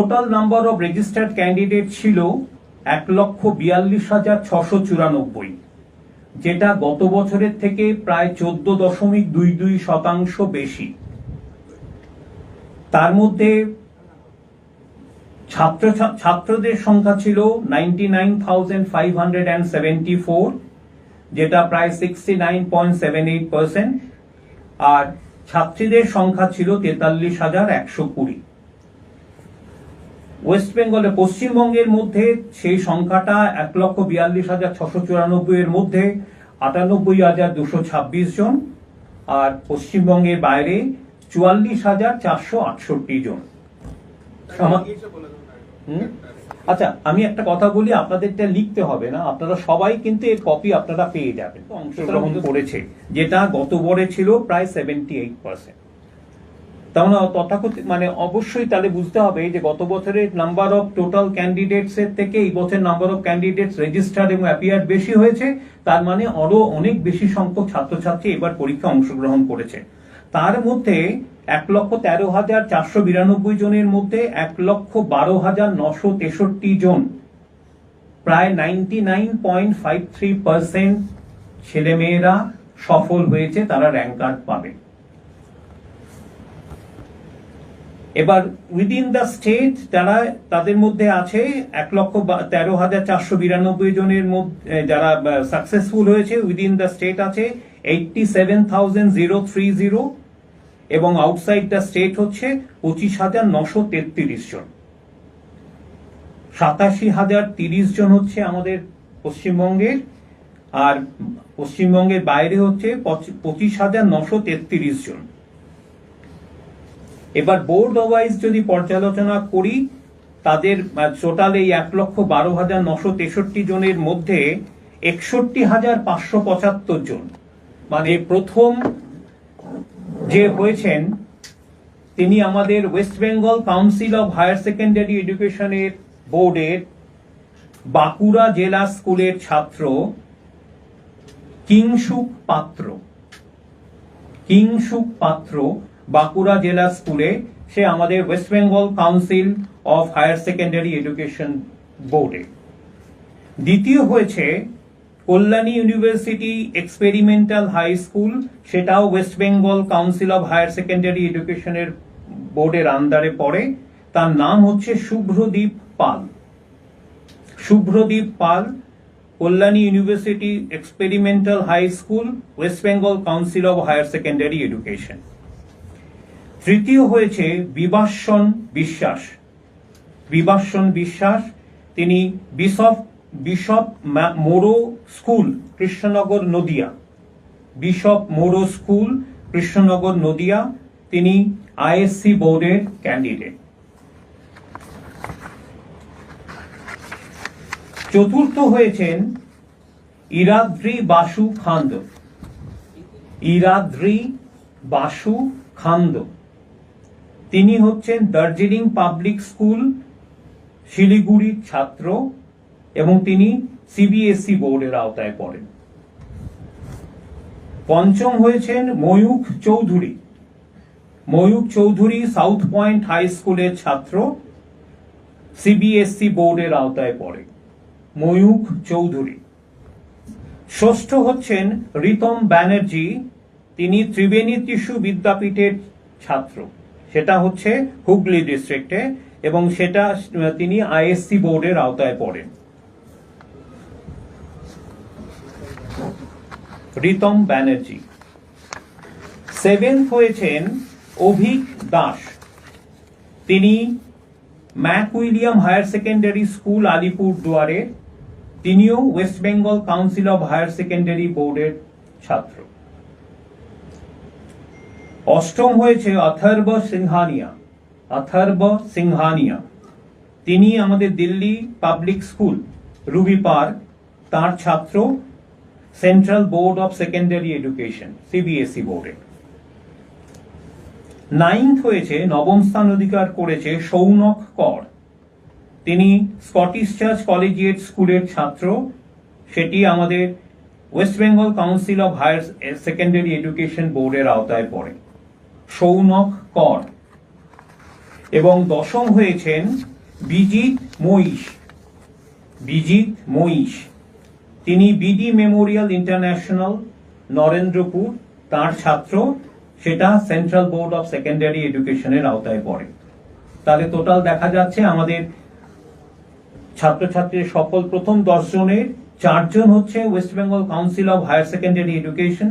Total number of registered candidate ছিল 1,42,694, যেটা গত বছরের থেকে প্রায় 14.22% বেশি। তার মধ্যে ছাত্রদের সংখ্যা ছিল 99,574, যেটা প্রায় 69.78%, আর ছাত্রীদের সংখ্যা ছিল 43,120। ওয়েস্ট বেঙ্গলে পশ্চিমবঙ্গের মধ্যে সেই সংখ্যাটা 1,42,694 এর মধ্যে 98,226 জন, আর পশ্চিমবঙ্গের বাইরে 44,468 জন। আচ্ছা, আমি একটা কথা বলি, আপনাদেরটা লিখতে হবে না, আপনারা সবাই কিন্তু এর কপি আপনারা পেয়ে যাবেন। অংশগ্রহণ করেছে, যেটা গত বরে ছিল প্রায় 78%। তাহলে তথাকথিত মানে অবশ্যই তাহলে বুঝতে হবে যে গত বছরের নাম্বার অফ টোটাল ক্যান্ডিডেটস এর থেকে এই বছর নাম্বার অফ ক্যান্ডিডেটস রেজিস্টার্ড এবং অ্যাপিয়ার্ড বেশি হয়েছে। তার মানে আরো অনেক বেশি সংখ্যক ছাত্রছাত্রী এবার পরীক্ষা অংশগ্রহণ করেছে। তার মধ্যে 1,13,492 জনের মধ্যে 1,12,963 জন, প্রায় 99.53% ছেলেমেয়েরা সফল হয়েছে, তারা র্যাঙ্ক কার্ড পাবে। এবার উইদিন দ্য স্টেট যারা তাদের মধ্যে আছে 1,13,492 জনের মধ্যে যারা সাকসেসফুল হয়েছে উইদিন দ্য স্টেট আছে 87,030, এবং আউটসাইড দ্য স্টেট হচ্ছে 25,933 জন। 87,030 জন হচ্ছে আমাদের পশ্চিমবঙ্গের, আর পশ্চিমবঙ্গের বাইরে হচ্ছে 25,933 জন। এবার বোর্ড ওয়াইজ যদি পর্যালোচনা করি, তাদের টোটাল এই 1,12,963 জনের মধ্যে 61,575 জন, মানে প্রথম যে হয়েছেন তিনি আমাদের West Bengal council of higher secondary এডুকেশনের বোর্ডের বাঁকুড়া জেলা স্কুলের ছাত্র কিংসুক পাত্র বাঁকুড়া জেলা স্কুলে, সে আমাদের West Bengal council of higher secondary education বোর্ডে। দ্বিতীয় হয়েছে Kalyani university experimental high school, সেটাও West Bengal council of higher secondary এডুকেশনের বোর্ডের আন্ডারে পড়ে। তার নাম হচ্ছে Subhradeep Pal, Kalyani university experimental high school, West Bengal council of higher secondary education. তৃতীয় হয়েছে বিভাসন বিশ্বাস, তিনি bishop Morrow school Krishnanagar Nadia, তিনি আইএসসি বোর্ডের ক্যান্ডিডেট। চতুর্থ হয়েছেন ইরাদ্রি বাসু খান্দ, তিনি হচ্ছেন দার্জিলিং পাবলিক স্কুল শিলিগুড়ির ছাত্র, এবং তিনি সিবিএসই বোর্ডের আওতায় পড়েন। পঞ্চম হয়েছেন Mayukh Chowdhury south point high স্কুলের ছাত্র, সিবিএসই বোর্ডের আওতায় পড়ে ময়ূখ চৌধুরী। ষষ্ঠ হচ্ছেন রিতম ব্যানার্জি, তিনি ত্রিবেণী টিস্যু বিদ্যাপীঠের ছাত্র, সেটা হচ্ছে হুগলি ডিস্ট্রিক্টে, এবং সেটা তিনি আইএসসি বোর্ডের আওতায় পড়েন। রিতম ব্যানার্জি। সেভেন্থ হয়েছেন অভিক দাস, তিনি Mac William higher secondary school আলিপুরদুয়ারে, তিনিও West Bengal council of higher secondary বোর্ডের ছাত্র। অষ্টম হয়েছে অথর্ব সিংহানিয়া, তিনি আমাদের Delhi public school Ruby Park, তার ছাত্র, central board of secondary education CBSE বোর্ডে। নাইন্থ হয়েছে, নবম স্থান অধিকার করেছে সৌনক কর, তিনি স্কটিশ চার্চ কলেজিয়েট স্কুলের ছাত্র, সেটি আমাদের West Bengal council of higher secondary education বোর্ডের আওতায় পড়ে সৌনক কর। এবং দশম হয়েছেন বিজিত মহিষ, তিনি বিডি মেমোরিয়াল ইন্টারন্যাশনাল নরেন্দ্রপুর, তার ছাত্র, সেটা সেন্ট্রাল বোর্ড অফ সেকেন্ডারি এডুকেশনের আওতায় পড়ে। তাহলে টোটাল দেখা যাচ্ছে আমাদের ছাত্রছাত্রীর সকল প্রথম 10 জনের 4 জন হচ্ছে west Bengal council of higher secondary education,